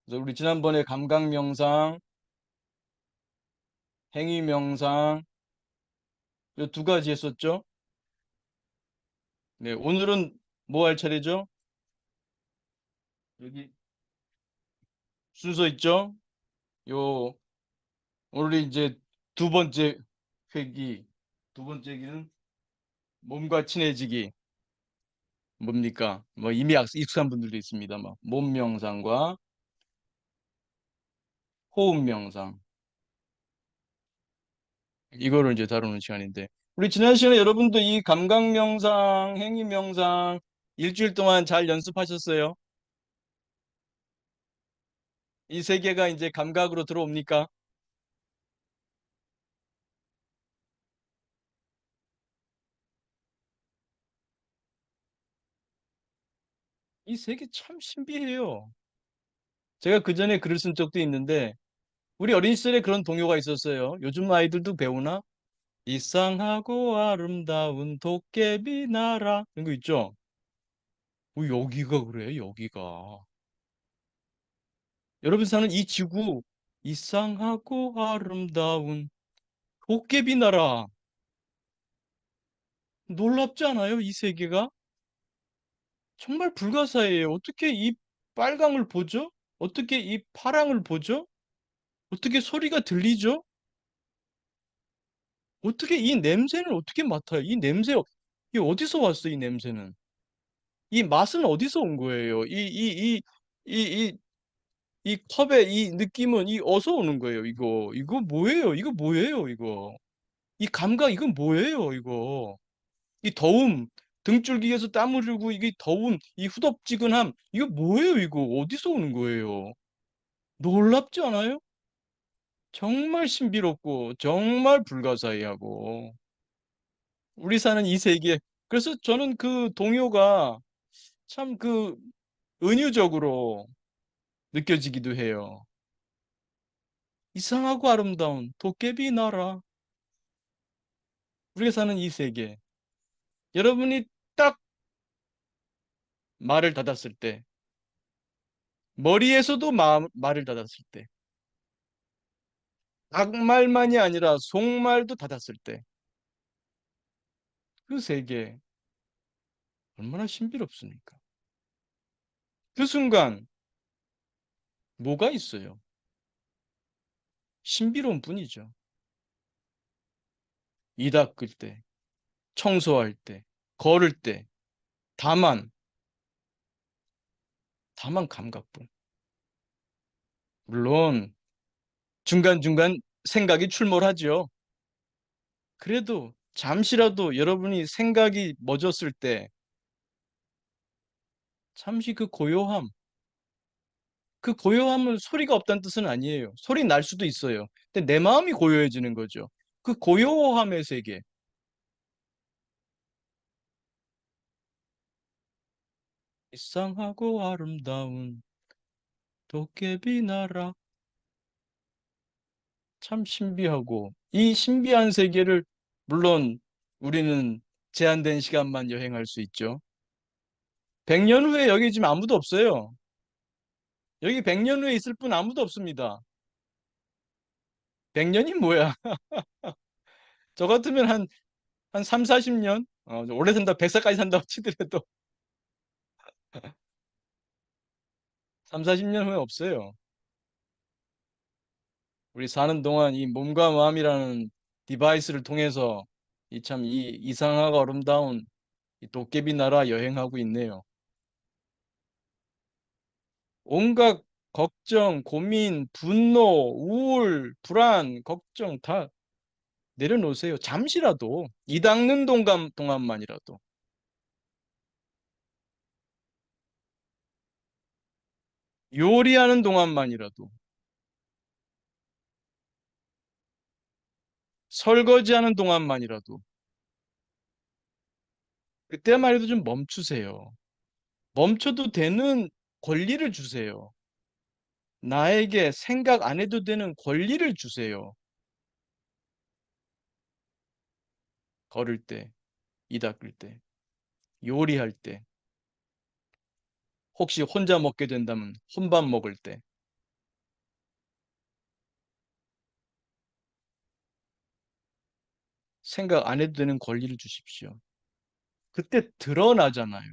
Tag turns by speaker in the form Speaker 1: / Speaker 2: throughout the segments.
Speaker 1: 그래서 우리 지난번에 감각명상, 행위명상 이 두 가지 했었죠? 네, 오늘은 뭐 할 차례죠? 여기 순서 있죠? 요 오늘 이제 두 번째 회기, 두 번째 회기는 몸과 친해지기. 뭡니까? 뭐 이미 익숙한 분들도 있습니다. 뭐 몸 명상과 호흡 명상. 이거를 이제 다루는 시간인데 우리 지난 시간에 여러분도 이 감각 명상, 행위 명상 일주일 동안 잘 연습하셨어요? 이 세 개가 이제 감각으로 들어옵니까? 이 세 개 참 신비해요. 제가 그 전에 글을 쓴 적도 있는데 우리 어린 시절에 그런 동요가 있었어요. 요즘 아이들도 배우나? 이상하고 아름다운 도깨비 나라 이런 거 있죠? 여기가 그래, 여기가. 여러분 사는 이 지구 이상하고 아름다운 도깨비 나라 놀랍지 않아요? 이 세계가 정말 불가사의해요. 어떻게 이 빨강을 보죠? 어떻게 이 파랑을 보죠? 어떻게 소리가 들리죠? 어떻게 이 냄새는 어떻게 맡아요? 이 냄새 이 어디서 왔어? 이 냄새는 이 맛은 어디서 온 거예요? 이 컵의 이 느낌은 이 어디서 오는 거예요? 이거 뭐예요? 이거 뭐예요? 이 감각 이건 뭐예요? 이 더움 등줄기에서 땀 흐르고 이게 더운 이 후덥지근함 이거 뭐예요? 이거 어디서 오는 거예요? 놀랍지 않아요? 정말 신비롭고 정말 불가사의하고 우리 사는 이 세계 그래서 저는 그 동요가 참 그 은유적으로 느껴지기도 해요. 이상하고 아름다운 도깨비 나라 우리가 사는 이 세계 여러분이 딱 말을 닫았을 때 머리에서도 말을 닫았을 때 악말만이 아니라 속말도 닫았을 때 그 세계 얼마나 신비롭습니까? 그 순간 뭐가 있어요? 신비로운 뿐이죠. 이 닦을 때, 청소할 때, 걸을 때, 다만, 다만 감각뿐. 물론 중간중간 생각이 출몰하죠. 그래도 잠시라도 여러분이 생각이 멎었을 때 잠시 그 고요함은 소리가 없다는 뜻은 아니에요. 소리 날 수도 있어요. 근데 내 마음이 고요해지는 거죠. 그 고요함의 세계, 이상하고 아름다운 도깨비 나라. 참 신비하고 이 신비한 세계를 물론 우리는 제한된 시간만 여행할 수 있죠. 100년 후에 여기 지금 아무도 없어요. 여기 100년 후에 있을 분 아무도 없습니다. 100년이 뭐야? 저 같으면 한 3, 40년? 오래 산다, 100살까지 산다고 치더라도 3, 40년 후에 없어요. 우리 사는 동안 이 몸과 마음이라는 디바이스를 통해서 이 이상하고 아름다운 이 도깨비 나라 여행하고 있네요. 온갖 걱정, 고민, 분노, 우울, 불안, 걱정 다 내려놓으세요. 잠시라도 이 닦는 동안만이라도 요리하는 동안만이라도 설거지하는 동안만이라도 그때만 해도 좀 멈추세요. 멈춰도 되는 권리를 주세요. 나에게 생각 안 해도 되는 권리를 주세요. 걸을 때, 이 닦을 때, 요리할 때, 혹시 혼자 먹게 된다면 혼밥 먹을 때. 생각 안 해도 되는 권리를 주십시오. 그때 드러나잖아요.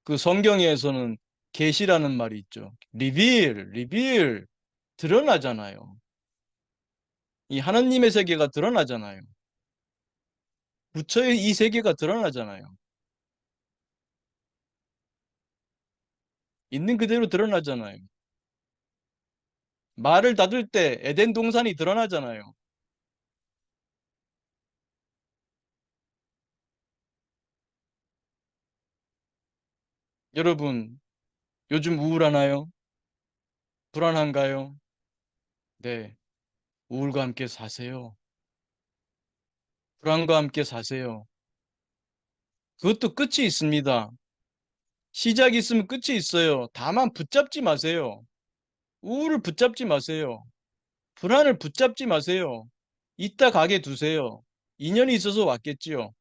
Speaker 1: 그 성경에서는 계시라는 말이 있죠. 리빌, 드러나잖아요. 이 하나님의 세계가 드러나잖아요. 부처의 이 세계가 드러나잖아요. 있는 그대로 드러나잖아요. 말을 닫을 때 에덴 동산이 드러나잖아요. 여러분, 요즘 우울하나요? 불안한가요? 네. 우울과 함께 사세요. 불안과 함께 사세요. 그것도 끝이 있습니다. 시작이 있으면 끝이 있어요. 다만 붙잡지 마세요. 우울을 붙잡지 마세요. 불안을 붙잡지 마세요. 있다 가게 두세요. 인연이 있어서 왔겠지요.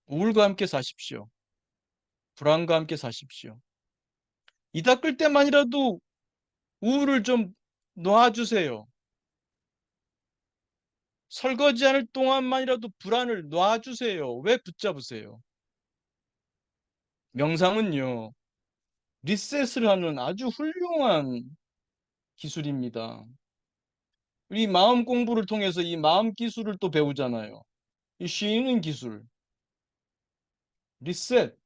Speaker 1: 우울과 함께 사십시오. 불안과 함께 사십시오. 이 닦을 때만이라도 우울을 좀 놔주세요. 설거지하는 동안만이라도 불안을 놔주세요. 왜 붙잡으세요? 명상은요, 리셋을 하는 아주 훌륭한 기술입니다. 이 마음 공부를 통해서 이 마음 기술을 또 배우잖아요. 이 쉬는 기술, 리셋.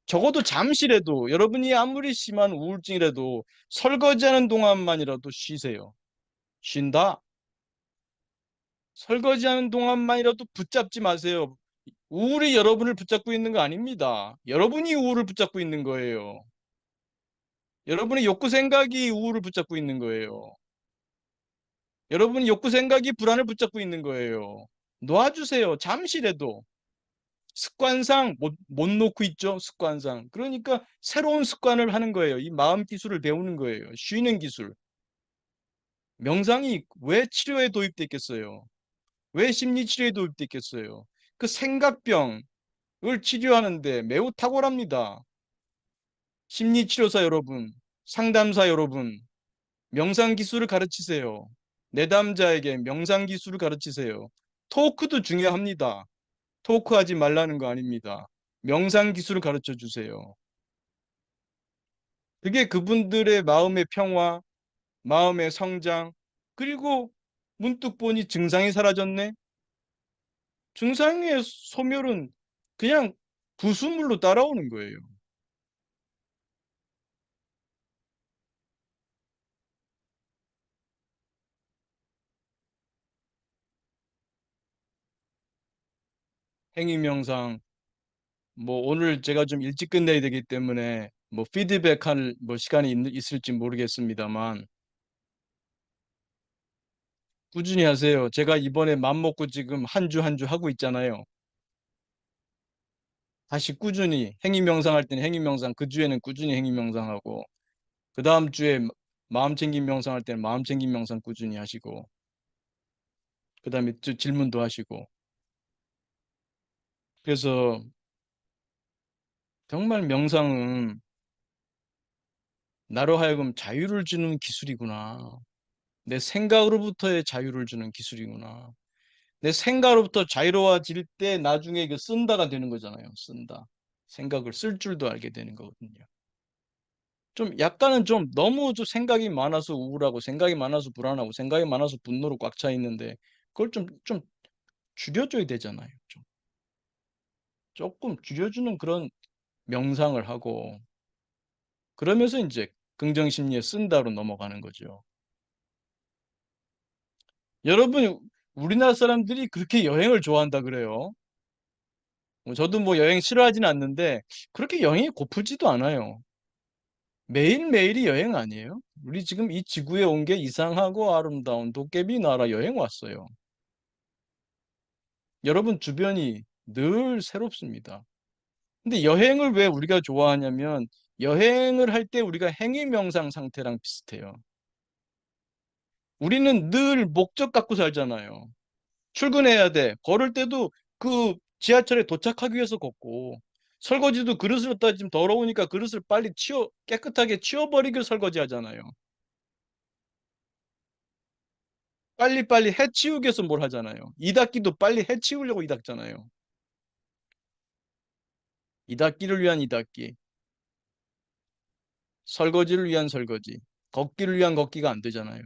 Speaker 1: 적어도 잠시라도 여러분이 아무리 심한 우울증이라도 설거지하는 동안만이라도 쉬세요. 쉰다. 설거지하는 동안만이라도 붙잡지 마세요. 우울이 여러분을 붙잡고 있는 거 아닙니다. 여러분이 우울을 붙잡고 있는 거예요. 여러분의 욕구 생각이 우울을 붙잡고 있는 거예요. 여러분의 욕구 생각이 불안을 붙잡고 있는 거예요. 놓아주세요. 잠시라도. 습관상 못 놓고 있죠. 습관상. 그러니까 새로운 습관을 하는 거예요. 이 마음 기술을 배우는 거예요. 쉬는 기술. 명상이 왜 치료에 도입됐겠어요? 왜 심리 치료에 도입됐겠어요? 그 생각병을 치료하는데 매우 탁월합니다. 심리 치료사 여러분, 상담사 여러분, 명상 기술을 가르치세요. 내담자에게 명상 기술을 가르치세요. 토크도 중요합니다. 토크하지 말라는 거 아닙니다. 명상 기술을 가르쳐 주세요. 그게 그분들의 마음의 평화, 마음의 성장, 그리고 문득 보니 증상이 사라졌네? 증상의 소멸은 그냥 부수물로 따라오는 거예요. 행위 명상, 뭐 오늘 제가 좀 일찍 끝내야 되기 때문에 뭐 피드백할 뭐 시간이 있을지 모르겠습니다만 꾸준히 하세요. 제가 이번에 맘먹고 지금 한 주 한 주 하고 있잖아요. 다시 꾸준히 행위 명상할 때는 행위 명상, 그 주에는 꾸준히 행위 명상하고 그 다음 주에 마음 챙김 명상할 때는 마음 챙김 명상 꾸준히 하시고 그 다음에 또 질문도 하시고 그래서 정말 명상은 나로 하여금 자유를 주는 기술이구나. 내 생각으로부터의 자유를 주는 기술이구나. 내 생각으로부터 자유로워질 때 나중에 그 쓴다가 되는 거잖아요. 쓴다. 생각을 쓸 줄도 알게 되는 거거든요. 좀 약간은 좀 너무 좀 생각이 많아서 우울하고 생각이 많아서 불안하고 생각이 많아서 분노로 꽉 차 있는데 그걸 좀 줄여줘야 되잖아요. 좀 조금 줄여주는 그런 명상을 하고 그러면서 이제 긍정심리에 쓴다로 넘어가는 거죠. 여러분, 우리나라 사람들이 그렇게 여행을 좋아한다 그래요. 저도 뭐 여행 싫어하진 않는데 그렇게 여행이 고프지도 않아요. 매일매일이 여행 아니에요? 우리 지금 이 지구에 온 게 이상하고 아름다운 도깨비 나라 여행 왔어요. 여러분 주변이 늘 새롭습니다. 근데 여행을 왜 우리가 좋아하냐면 여행을 할 때 우리가 행위 명상 상태랑 비슷해요. 우리는 늘 목적 갖고 살잖아요. 출근해야 돼. 걸을 때도 그 지하철에 도착하기 위해서 걷고 설거지도 그릇을 갖다 지금 더러우니까 그릇을 빨리 깨끗하게 치워버리길 설거지 하잖아요. 빨리빨리 해치우기 위해서 뭘 하잖아요. 이 닦기도 빨리 해치우려고 이 닦잖아요. 이 닦기를 위한 이 닦기, 설거지를 위한 설거지, 걷기를 위한 걷기가 안 되잖아요.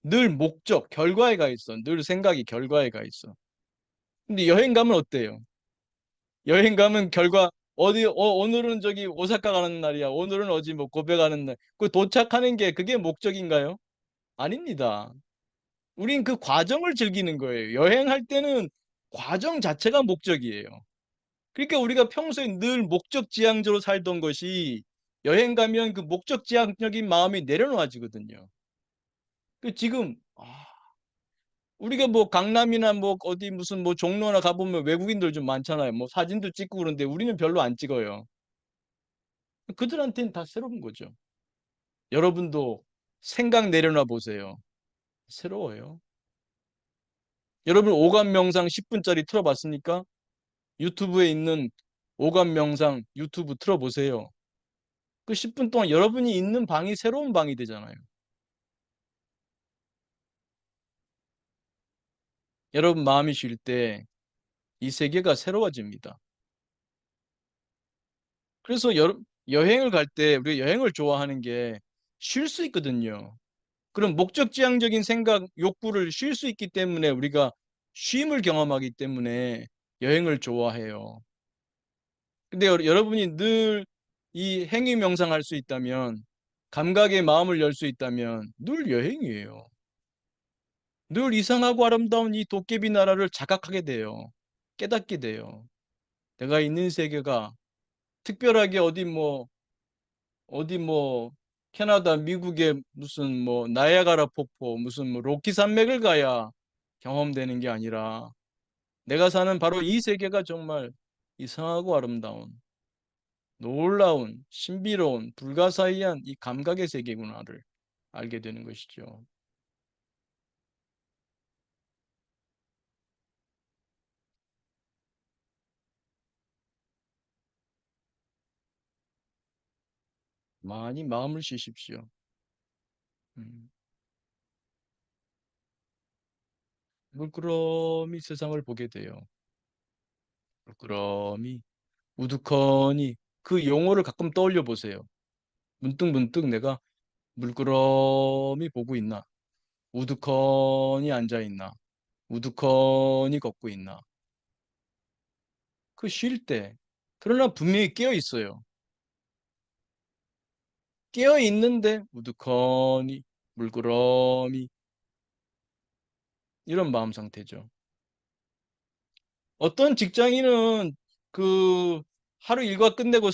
Speaker 1: 늘 목적, 결과에 가 있어. 늘 생각이 결과에 가 있어. 근데 여행 가면 어때요? 여행 가면 결과 어디 오늘은 저기 오사카 가는 날이야. 오늘은 어디 뭐 고베 가는 날. 그 도착하는 게 그게 목적인가요? 아닙니다. 우린 그 과정을 즐기는 거예요. 여행할 때는 과정 자체가 목적이에요. 그러니까 우리가 평소에 늘 목적지향적으로 살던 것이 여행 가면 그 목적지향적인 마음이 내려놓아지거든요. 그 지금 우리가 뭐 강남이나 뭐 어디 무슨 뭐 종로나 가보면 외국인들 좀 많잖아요. 뭐 사진도 찍고 그런데 우리는 별로 안 찍어요. 그들한테는 다 새로운 거죠. 여러분도 생각 내려놔 보세요. 새로워요. 여러분 오감 명상 10분짜리 틀어봤습니까? 유튜브에 있는 오감 명상 유튜브 틀어보세요. 그 10분 동안 여러분이 있는 방이 새로운 방이 되잖아요. 여러분 마음이 쉴 때 이 세계가 새로워집니다. 그래서 여행을 갈 때 우리가 여행을 좋아하는 게 쉴 수 있거든요. 그런 목적지향적인 생각, 욕구를 쉴 수 있기 때문에 우리가 쉼을 경험하기 때문에 여행을 좋아해요. 근데 여러분이 늘 이 행위 명상할 수 있다면, 감각의 마음을 열 수 있다면 늘 여행이에요. 늘 이상하고 아름다운 이 도깨비 나라를 자각하게 돼요. 깨닫게 돼요. 내가 있는 세계가 특별하게 어디 뭐 캐나다, 미국의 무슨 뭐 나이아가라 폭포, 무슨 뭐 로키 산맥을 가야 경험되는 게 아니라 내가 사는 바로 이 세계가 정말 이상하고 아름다운 놀라운 신비로운 불가사의한 이 감각의 세계구나를 알게 되는 것이죠. 많이 마음을 쉬십시오. 음. 물끄러미 세상을 보게 돼요. 물끄러미, 우두커니 그 용어를 가끔 떠올려 보세요. 문득문득 내가 물끄러미 보고 있나? 우두커니 앉아 있나? 우두커니 걷고 있나? 그 쉴 때. 그러나 분명히 깨어 있어요. 깨어 있는데 우두커니, 물끄러미 이런 마음 상태죠. 어떤 직장인은 그 하루 일과 끝내고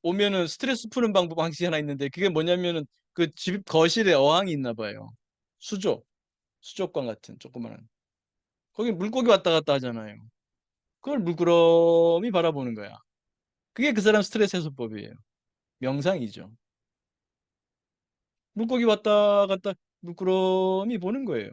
Speaker 1: 오면은 스트레스 푸는 방법이 하나 있는데 그게 뭐냐면은 그 집 거실에 어항이 있나 봐요. 수족, 수족관 같은 조그마한. 거기 물고기 왔다 갔다 하잖아요. 그걸 물끄러미 바라보는 거야. 그게 그 사람 스트레스 해소법이에요. 명상이죠. 물고기 왔다 갔다 물끄러미 보는 거예요.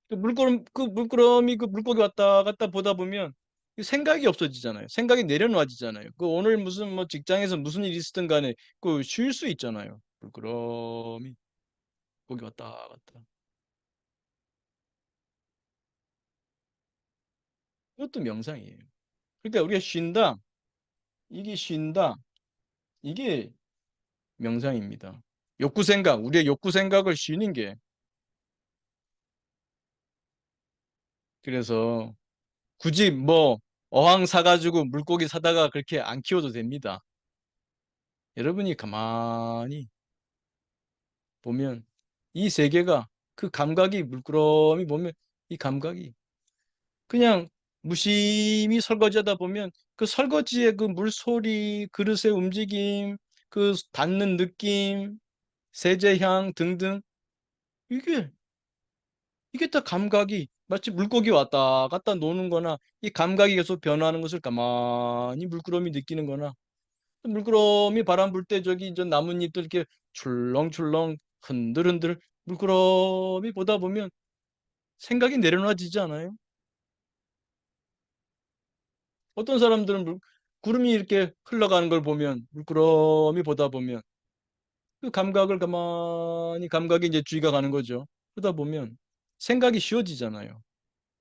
Speaker 1: 그 물고기 왔다 갔다 보다 보면 생각이 없어지잖아요. 생각이 내려놓아지잖아요. 그 오늘 무슨 뭐 직장에서 무슨 일이 있었든 간에 그 쉴 수 있잖아요. 물끄러미 거기 왔다 갔다. 이것도 명상이에요. 그러니까 우리가 쉰다, 이게 쉰다, 이게 명상입니다. 욕구 생각, 우리의 욕구 생각을 쉬는 게 그래서 굳이 뭐 어항 사가지고 물고기 사다가 그렇게 안 키워도 됩니다. 여러분이 가만히 보면 이 세계가 그 감각이 물끄러미 보면 이 감각이 그냥 무심히 설거지하다 보면 그 설거지의 그 물소리, 그릇의 움직임, 그 닿는 느낌, 세제향 등등 이게 이게 다 감각이 마치 물고기 왔다 갔다 노는 거나 이 감각이 계속 변화하는 것을 가만히 물끄러미 느끼는 거나 물끄러미 바람 불 때 저기 저 나뭇잎들 이렇게 출렁출렁 흔들흔들 물끄러미 보다 보면 생각이 내려놔지지 않아요? 어떤 사람들은 구름이 이렇게 흘러가는 걸 보면 물끄러미 보다 보면 그 감각을 가만히 감각에 이제 주의가 가는 거죠. 그러다 보면 생각이 쉬워지잖아요.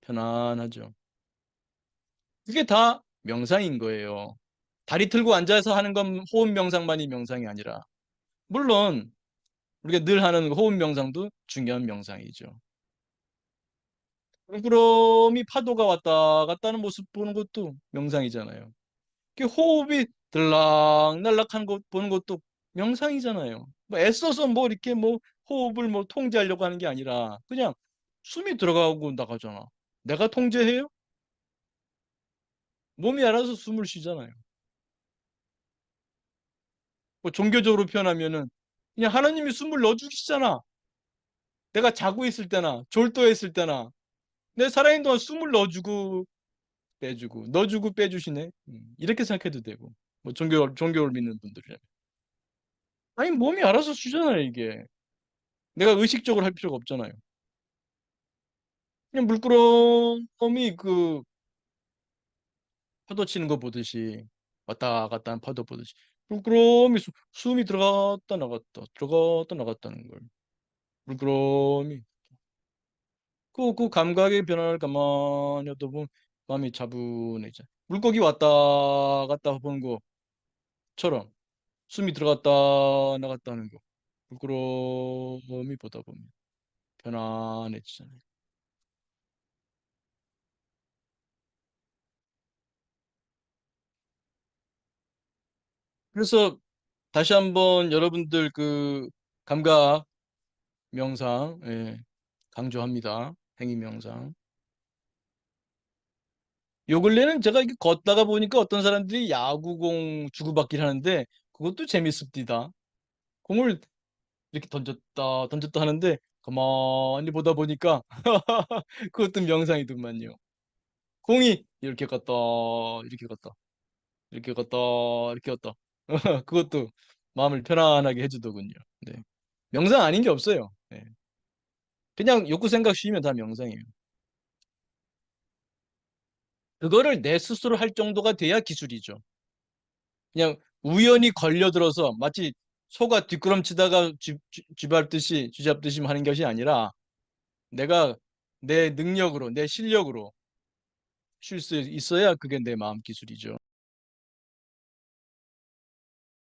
Speaker 1: 편안하죠. 그게 다 명상인 거예요. 다리 틀고 앉아서 하는 건 호흡 명상만이 명상이 아니라, 물론 우리가 늘 하는 호흡 명상도 중요한 명상이죠. 물끄러미 파도가 왔다 갔다 하는 모습 보는 것도 명상이잖아요. 그 호흡이 들락날락 하는 것 보는 것도 명상이잖아요. 뭐 애써서 뭐 이렇게 뭐 호흡을 뭐 통제하려고 하는 게 아니라 그냥 숨이 들어가고 나가잖아. 내가 통제해요? 몸이 알아서 숨을 쉬잖아요. 뭐 종교적으로 표현하면은 그냥 하나님이 숨을 넣어주시잖아. 내가 자고 있을 때나 졸도했을 때나 내 살아있는 동안 숨을 넣어주고 빼주고 넣어주고 빼주시네. 이렇게 생각해도 되고 뭐 종교를 믿는 분들이라면 아니 몸이 알아서 쉬잖아요 이게. 내가 의식적으로 할 필요가 없잖아요. 그냥 물끄러미 그 파도 치는 거 보듯이 왔다 갔다 하는 파도 보듯이 물끄러미 숨이 들어갔다 나갔다 들어갔다 나갔다는 걸 물끄러미 그 감각의 변화를 가만히 하다 보면 마음이 차분해져. 물고기 왔다 갔다 보는 것처럼 숨이 들어갔다 나갔다 하는 거 물끄러미 보다 보면 편안해지잖아요. 그래서 다시 한번 여러분들 그 감각 명상 예, 강조합니다. 행위 명상. 요 근래는 제가 이렇게 걷다가 보니까 어떤 사람들이 야구공 주고받기를 하는데 그것도 재밌습니다. 공을 이렇게 던졌다 하는데 가만히 보다 보니까 그것도 명상이더만요. 공이 이렇게 갔다 이렇게 갔다 이렇게 갔다 이렇게 갔다 그것도 마음을 편안하게 해주더군요. 네. 명상 아닌 게 없어요. 네. 그냥 욕구 생각 쉬면 다 명상이에요. 그거를 내 스스로 할 정도가 돼야 기술이죠. 그냥 우연히 걸려들어서 마치 소가 뒷걸음치다가 쥐밟듯이 하는 것이 아니라 내가 내 능력으로, 내 실력으로 쉴 수 있어야 그게 내 마음 기술이죠.